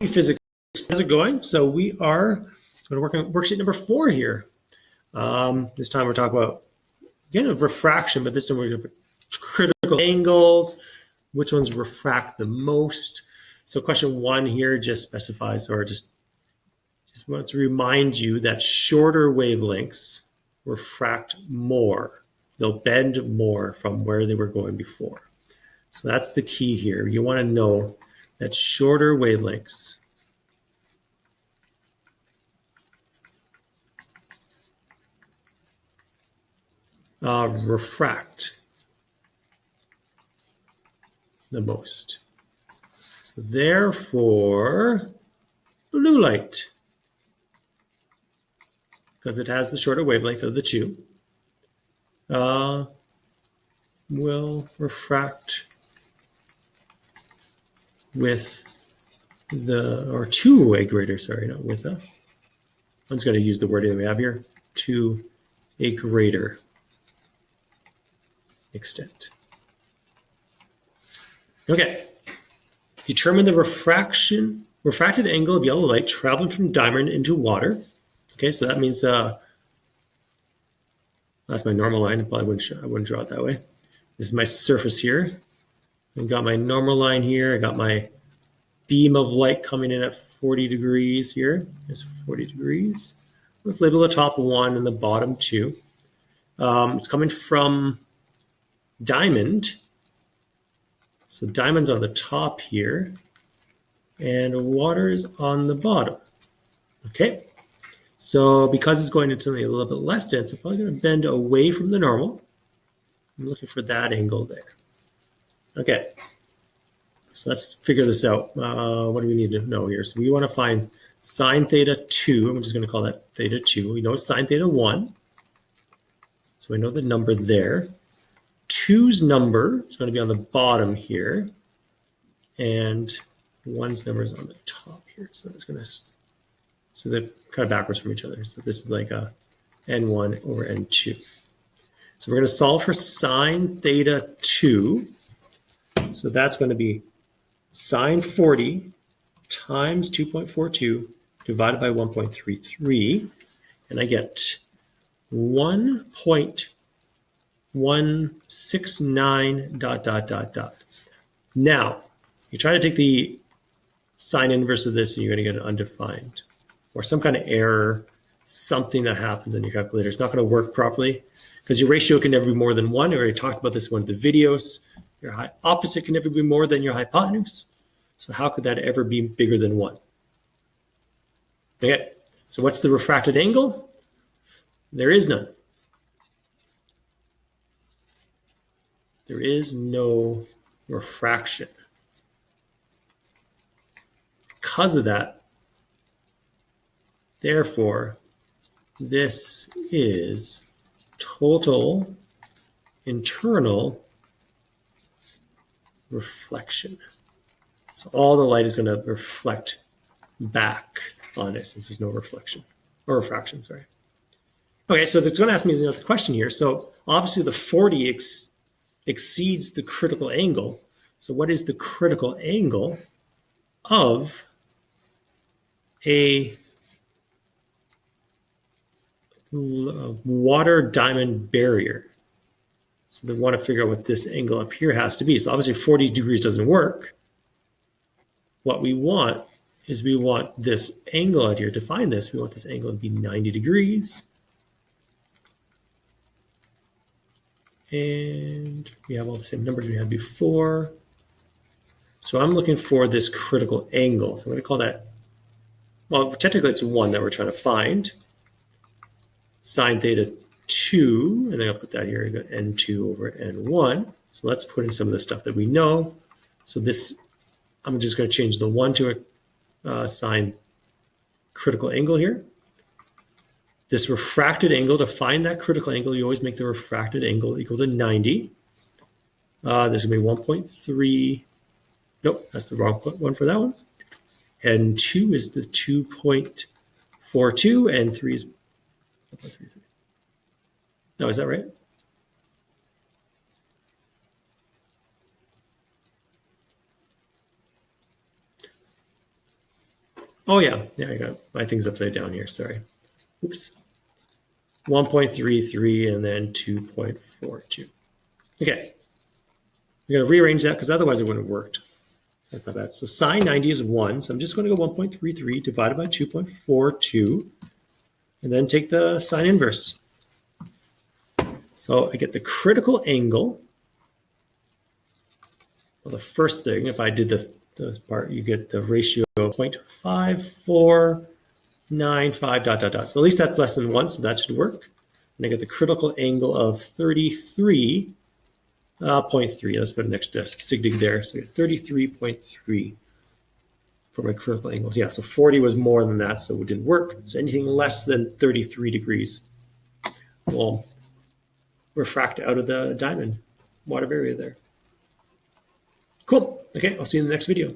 Physics, how's it going? So we are going to work on worksheet number 4 here. This time we're talking about, again, refraction, but this time we're going to critical angles, which ones refract the most. So question 1 here just specifies, or just wants to remind you that shorter wavelengths refract more. They'll bend more from where they were going before. So that's the key here. You want to know that shorter wavelengths refract the most. So therefore, blue light, because it has the shorter wavelength of the two, will refract with the, or to a greater, sorry, not with a, I'm just going to use the wording that we have here, to a greater extent. Okay, determine the refracted angle of yellow light traveling from diamond into water. Okay, so that means that's my normal line. I wouldn't draw it that way. This is my surface here. I've got my normal line here. I got my beam of light coming in at 40 degrees here. There's 40 degrees. Let's label the top 1 and the bottom 2. It's coming from diamond. So diamond's on the top here, and water is on the bottom. Okay, so because it's going into something a little bit less dense, it's probably going to bend away from the normal. I'm looking for that angle there. Okay, so let's figure this out. What do we need to know here? So we want to find sine theta 2. I'm just going to call that theta 2. We know sine theta 1. So we know the number there. 2's number is going to be on the bottom here. And 1's number is on the top here. So it's going to, so they're kind of backwards from each other. So this is like a n1 over n2. So we're going to solve for sine theta 2. So that's going to be sine 40 times 2.42 divided by 1.33. And I get 1.169 dot, dot, dot, dot. Now, you try to take the sine inverse of this and you're going to get an undefined or some kind of error, something that happens in your calculator. It's not going to work properly because your ratio can never be more than 1. I already talked about this in one of the videos. Your opposite can never be more than your hypotenuse. So how could that ever be bigger than 1? Okay, so what's the refracted angle? There is none. There is no refraction. Because of that, therefore, this is total internal reflection. So all the light is going to reflect back on it since there's no reflection, or refraction, sorry. Okay, so it's going to ask me another question here. So obviously the 40 exceeds the critical angle. So what is the critical angle of a water diamond barrier? So they want to figure out what this angle up here has to be. So obviously 40 degrees doesn't work. What we want is we want this angle out here. To find this, we want this angle to be 90 degrees. And we have all the same numbers we had before. So I'm looking for this critical angle. So I'm going to call that, well, technically it's 1 that we're trying to find. Sine theta 2, and then I'll put that here. I got n2 over n1. So let's put in some of the stuff that we know. So this, I'm just going to change the 1 to a sine critical angle here. This refracted angle, to find that critical angle, you always make the refracted angle equal to 90. This is going to be 1.3. Nope, that's the wrong one for that one. And 2 is the 2.42, and 3 is 1.33. No, is that right? Oh yeah, I got my things upside down here, sorry. Oops. 1.33 and then 2.42. Okay, I'm gonna rearrange that because otherwise it wouldn't have worked. That's not bad. So sine 90 is 1, so I'm just going to go 1.33 divided by 2.42, and then take the sine inverse. So I get the critical angle. Well, the first thing, if I did this part, you get the ratio of 0.5495 dot dot dot. So at least that's less than 1, so that should work. And I get the critical angle of 33.3. Let's put an extra sig there. So 33.3 for my critical angles. Yeah, so 40 was more than that, so it didn't work. So anything less than 33 degrees will refract out of the diamond water barrier there. Cool. Okay, I'll see you in the next video.